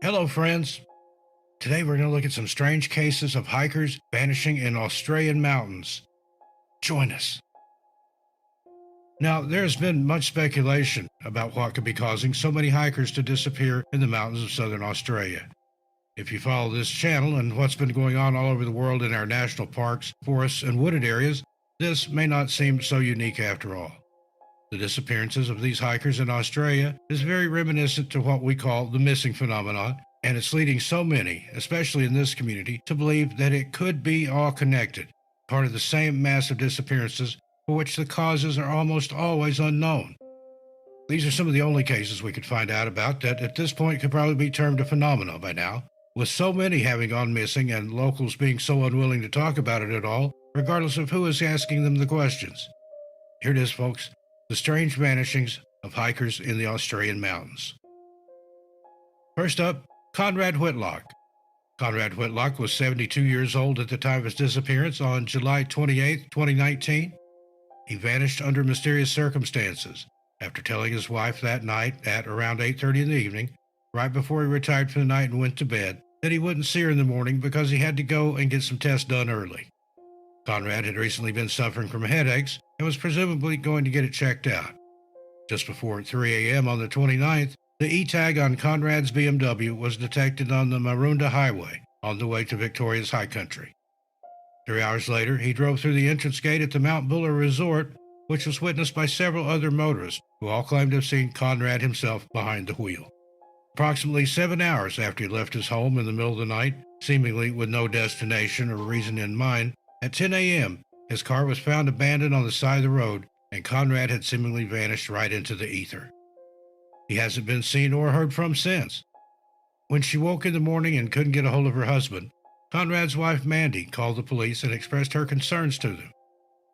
Hello, friends. Today we're going to look at some strange cases of hikers vanishing in Australian mountains. Join us. Now, there's been much speculation about what could be causing so many hikers to disappear in the mountains of southern Australia. If you follow this channel and what's been going on all over the world in our national parks, forests, and wooded areas, this may not seem so unique after all. The disappearances of these hikers in Australia is very reminiscent to what we call the missing phenomenon, and it's leading so many, especially in this community, to believe that it could be all connected, part of the same massive disappearances for which the causes are almost always unknown. These are some of the only cases we could find out about that at this point could probably be termed a phenomenon by now, with so many having gone missing and locals being so unwilling to talk about it at all, regardless of who is asking them the questions. Here it is, folks. The strange vanishings of hikers in the Australian mountains. First up, Conrad Whitlock. Conrad Whitlock was 72 years old at the time of his disappearance on July 28, 2019. He vanished under mysterious circumstances after telling his wife that night at around 8:30 in the evening, right before he retired for the night and went to bed, that he wouldn't see her in the morning because he had to go and get some tests done early. Conrad had recently been suffering from headaches and was presumably going to get it checked out. Just before 3 a.m. on the 29th, the E-tag on Conrad's BMW was detected on the Maroondah Highway on the way to Victoria's High Country. 3 hours later, he drove through the entrance gate at the Mount Buller Resort, which was witnessed by several other motorists who all claimed to have seen Conrad himself behind the wheel. Approximately 7 hours after he left his home in the middle of the night, seemingly with no destination or reason in mind, at 10 a.m., his car was found abandoned on the side of the road, and Conrad had seemingly vanished right into the ether. He hasn't been seen or heard from since. When she woke in the morning and couldn't get a hold of her husband, Conrad's wife Mandy called the police and expressed her concerns to them.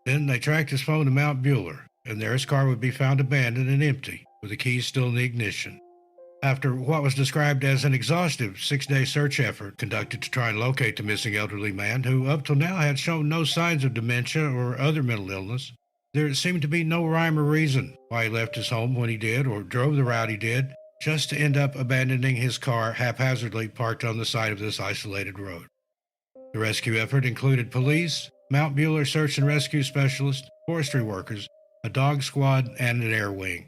Then they tracked his phone to Mount Buller, and there his car would be found abandoned and empty, with the keys still in the ignition. After what was described as an exhaustive 6-day search effort conducted to try and locate the missing elderly man, who up till now had shown no signs of dementia or other mental illness, there seemed to be no rhyme or reason why he left his home when he did or drove the route he did, just to end up abandoning his car haphazardly parked on the side of this isolated road. The rescue effort included police, Mount Buller search and rescue specialists, forestry workers, a dog squad, and an air wing.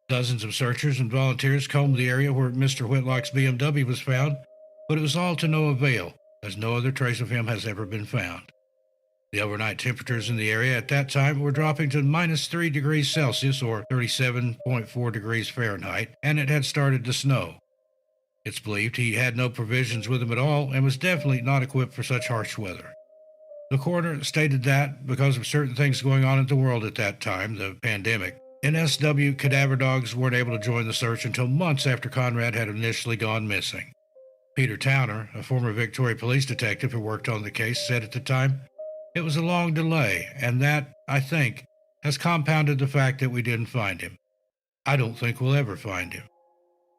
Dozens of searchers and volunteers combed the area where Mr. Whitlock's BMW was found, but it was all to no avail, as no other trace of him has ever been found. The overnight temperatures in the area at that time were dropping to -3 degrees Celsius or 37.4 degrees Fahrenheit, and it had started to snow. It's believed he had no provisions with him at all and was definitely not equipped for such harsh weather. The coroner stated that, because of certain things going on in the world at that time, the pandemic, NSW cadaver dogs weren't able to join the search until months after Conrad had initially gone missing. Peter Towner, a former Victoria police detective who worked on the case, said at the time, "It was a long delay, and that, I think, has compounded the fact that we didn't find him. I don't think we'll ever find him."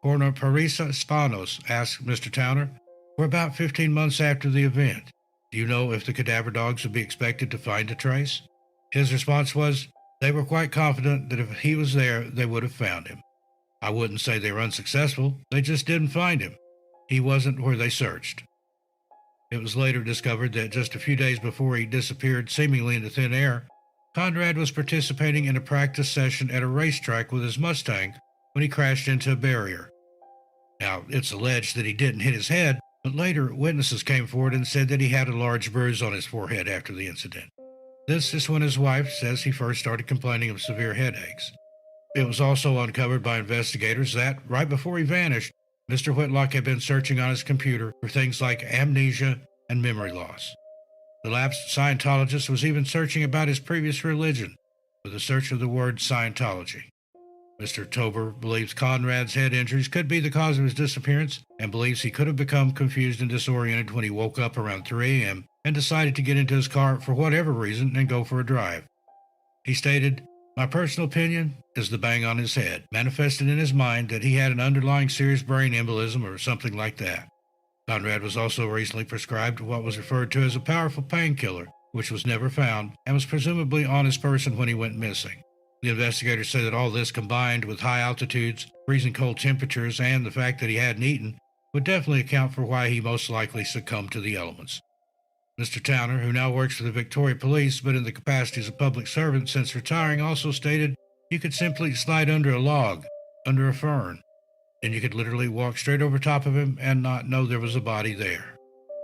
Coroner Parisa Spanos asked Mr. Towner, "We're about 15 months after the event. Do you know if the cadaver dogs would be expected to find a trace?" His response was, "They were quite confident that if he was there, they would have found him. I wouldn't say they were unsuccessful, they just didn't find him. He wasn't where they searched." It was later discovered that just a few days before he disappeared seemingly into thin air, Conrad was participating in a practice session at a racetrack with his Mustang when he crashed into a barrier. Now, it's alleged that he didn't hit his head, but later witnesses came forward and said that he had a large bruise on his forehead after the incident. This is when his wife says he first started complaining of severe headaches. It was also uncovered by investigators that, right before he vanished, Mr. Whitlock had been searching on his computer for things like amnesia and memory loss. The lapsed Scientologist was even searching about his previous religion with a search of the word Scientology. Mr. Tober believes Conrad's head injuries could be the cause of his disappearance and believes he could have become confused and disoriented when he woke up around 3 a.m. and decided to get into his car for whatever reason and go for a drive. He stated, "My personal opinion is the bang on his head manifested in his mind that he had an underlying serious brain embolism or something like that." Conrad was also recently prescribed what was referred to as a powerful painkiller, which was never found and was presumably on his person when he went missing. The investigators say that all this combined with high altitudes, freezing cold temperatures, and the fact that he hadn't eaten would definitely account for why he most likely succumbed to the elements. Mr. Towner, who now works for the Victoria Police but in the capacity as a public servant since retiring, also stated you could simply slide under a log, under a fern, and you could literally walk straight over top of him and not know there was a body there.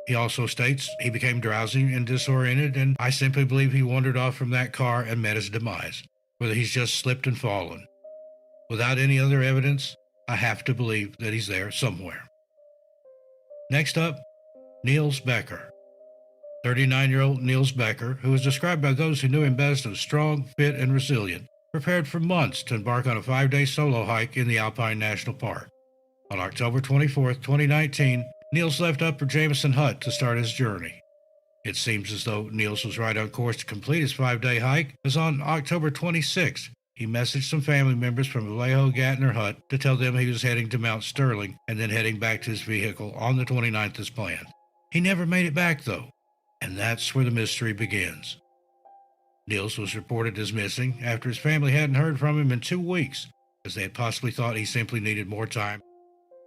He also states he became drowsy and disoriented, and I simply believe he wandered off from that car and met his demise, whether he's just slipped and fallen. Without any other evidence, I have to believe that he's there somewhere. Next up, Niels Becker. 39-year-old Niels Becker, who was described by those who knew him best as strong, fit, and resilient, prepared for months to embark on a 5-day solo hike in the Alpine National Park. On October 24, 2019, Niels left Upper Jameson Hut to start his journey. It seems as though Niels was right on course to complete his 5-day hike, as on October 26, he messaged some family members from Vallejo Gatner Hut to tell them he was heading to Mount Sterling and then heading back to his vehicle on the 29th as planned. He never made it back, though, and that's where the mystery begins. Niels was reported as missing after his family hadn't heard from him in 2 weeks, as they had possibly thought he simply needed more time.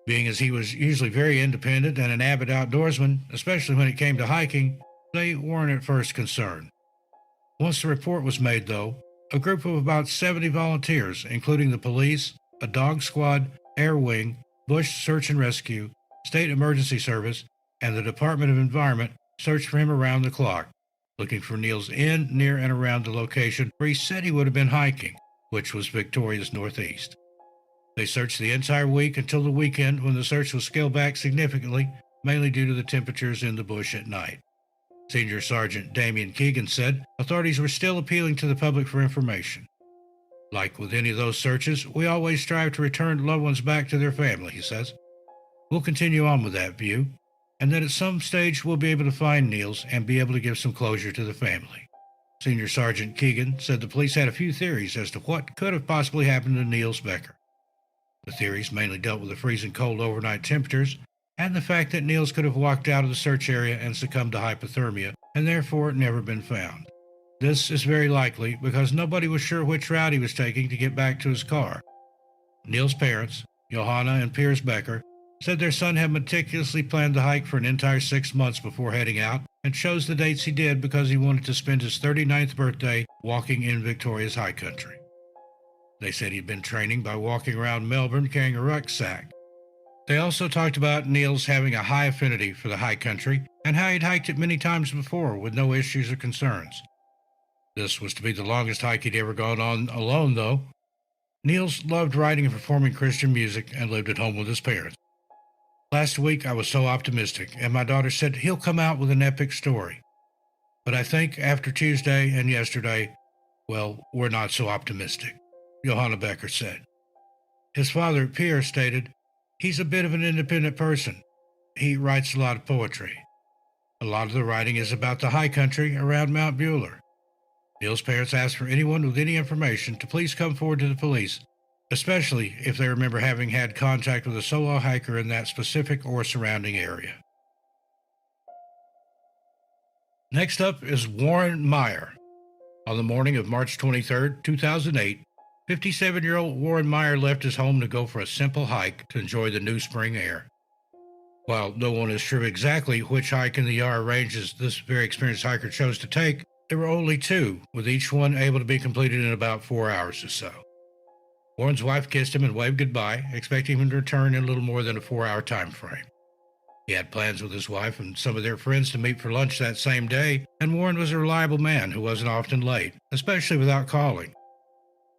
Being as he was usually very independent and an avid outdoorsman, especially when it came to hiking, they weren't at first concerned. Once the report was made, though, a group of about 70 volunteers, including the police, a dog squad, air wing, bush search and rescue, state emergency service, and the Department of Environment, searched for him around the clock, looking for Niels in, near, and around the location where he said he would have been hiking, which was Victoria's northeast. They searched the entire week until the weekend, when the search was scaled back significantly, mainly due to the temperatures in the bush at night. Senior Sergeant Damian Keegan said authorities were still appealing to the public for information. Like with any of those searches, we always strive to return loved ones back to their family, he says. We'll continue on with that view, and then at some stage we'll be able to find Niels and be able to give some closure to the family. Senior Sergeant Keegan said the police had a few theories as to what could have possibly happened to Niels Becker. The theories mainly dealt with the freezing cold overnight temperatures and the fact that Niels could have walked out of the search area and succumbed to hypothermia and therefore never been found. This is very likely because nobody was sure which route he was taking to get back to his car. Niels' parents, Johanna and Piers Becker, said their son had meticulously planned the hike for an entire 6 months before heading out and chose the dates he did because he wanted to spend his 39th birthday walking in Victoria's high country. They said he'd been training by walking around Melbourne carrying a rucksack. They also talked about Niels having a high affinity for the high country and how he'd hiked it many times before with no issues or concerns. This was to be the longest hike he'd ever gone on alone, though. Niels loved writing and performing Christian music and lived at home with his parents. Last week I was so optimistic, and my daughter said he'll come out with an epic story. But I think after Tuesday and yesterday, well, we're not so optimistic, Johanna Becker said. His father, Pierre, stated, he's a bit of an independent person. He writes a lot of poetry. A lot of the writing is about the high country around Mount Buller. Niels' parents asked for anyone with any information to please come forward to the police, especially if they remember having had contact with a solo hiker in that specific or surrounding area. Next up is Warren Meyer. On the morning of March 23, 2008, 57-year-old Warren Meyer left his home to go for a simple hike to enjoy the new spring air. While no one is sure exactly which hike in the Yarra Ranges this very experienced hiker chose to take, there were only 2, with each one able to be completed in about 4 hours or so. Warren's wife kissed him and waved goodbye, expecting him to return in a little more than a 4-hour time frame. He had plans with his wife and some of their friends to meet for lunch that same day, and Warren was a reliable man who wasn't often late, especially without calling.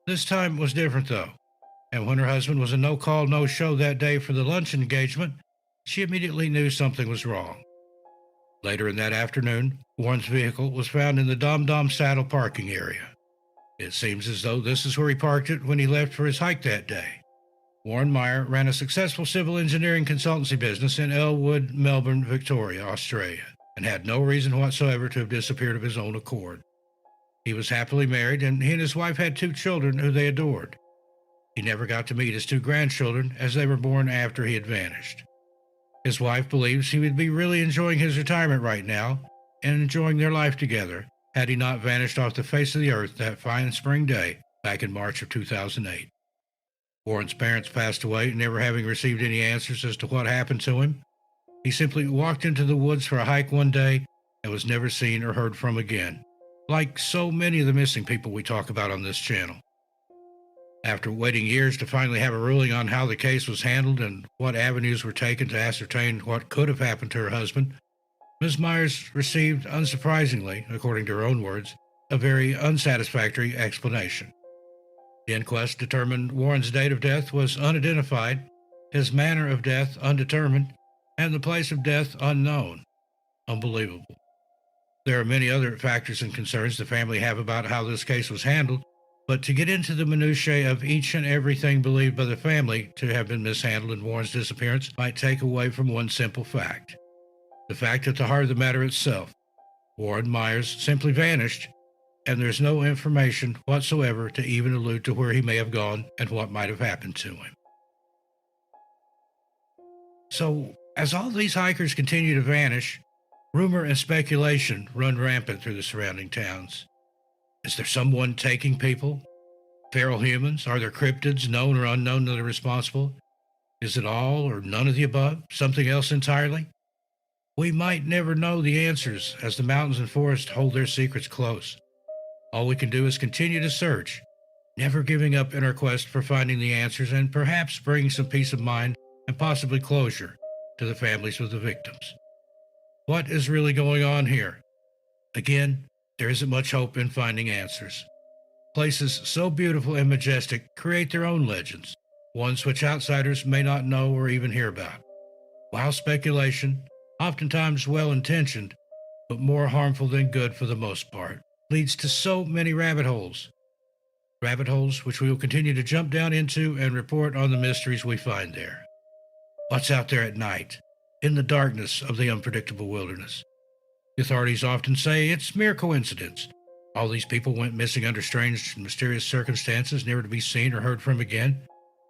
This time was different, though, and when her husband was a no-call, no-show that day for the lunch engagement, she immediately knew something was wrong. Later in that afternoon, Warren's vehicle was found in the Dom Dom Saddle parking area. It seems as though this is where he parked it when he left for his hike that day. Warren Meyer ran a successful civil engineering consultancy business in Elwood, Melbourne, Victoria, Australia, and had no reason whatsoever to have disappeared of his own accord. He was happily married, and he and his wife had 2 children who they adored. He never got to meet his 2 grandchildren, as they were born after he had vanished. His wife believes he would be really enjoying his retirement right now and enjoying their life together had he not vanished off the face of the earth that fine spring day back in March of 2008. Warren's parents passed away, never having received any answers as to what happened to him. He simply walked into the woods for a hike one day and was never seen or heard from again, like so many of the missing people we talk about on this channel. After waiting years to finally have a ruling on how the case was handled and what avenues were taken to ascertain what could have happened to her husband, Ms. Myers received, unsurprisingly, according to her own words, a very unsatisfactory explanation. The inquest determined Warren's date of death was unidentified, his manner of death undetermined, and the place of death unknown. Unbelievable. There are many other factors and concerns the family have about how this case was handled, but to get into the minutiae of each and everything believed by the family to have been mishandled in Warren's disappearance might take away from one simple fact. The fact at the heart of the matter itself. Warren Myers simply vanished, and there's no information whatsoever to even allude to where he may have gone and what might have happened to him. So, as all these hikers continue to vanish, rumor and speculation run rampant through the surrounding towns. Is there someone taking people? Feral humans? Are there cryptids, known or unknown, that are responsible? Is it all or none of the above? Something else entirely? We might never know the answers, as the mountains and forests hold their secrets close. All we can do is continue to search, never giving up in our quest for finding the answers and perhaps bringing some peace of mind and possibly closure to the families of the victims. What is really going on here? Again, there isn't much hope in finding answers. Places so beautiful and majestic create their own legends, ones which outsiders may not know or even hear about. Wild speculation, oftentimes well-intentioned, but more harmful than good for the most part, leads to so many rabbit holes. Rabbit holes which we will continue to jump down into and report on the mysteries we find there. What's out there at night, in the darkness of the unpredictable wilderness? The authorities often say it's mere coincidence. All these people went missing under strange and mysterious circumstances, never to be seen or heard from again,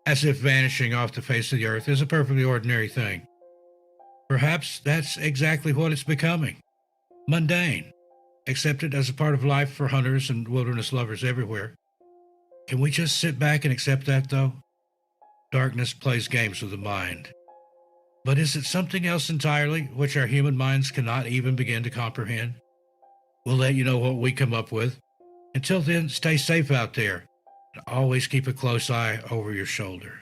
as if vanishing off the face of the earth is a perfectly ordinary thing. Perhaps that's exactly what it's becoming. Mundane, accepted as a part of life for hunters and wilderness lovers everywhere. Can we just sit back and accept that, though? Darkness plays games with the mind. But is it something else entirely, which our human minds cannot even begin to comprehend? We'll let you know what we come up with. Until then, stay safe out there, and always keep a close eye over your shoulder.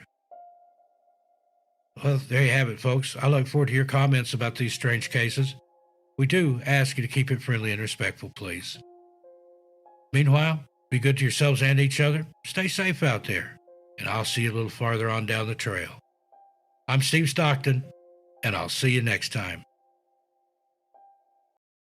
Well, there you have it, folks. I look forward to your comments about these strange cases. We do ask you to keep it friendly and respectful, please. Meanwhile, be good to yourselves and each other. Stay safe out there, and I'll see you a little farther on down the trail. I'm Steve Stockton, and I'll see you next time.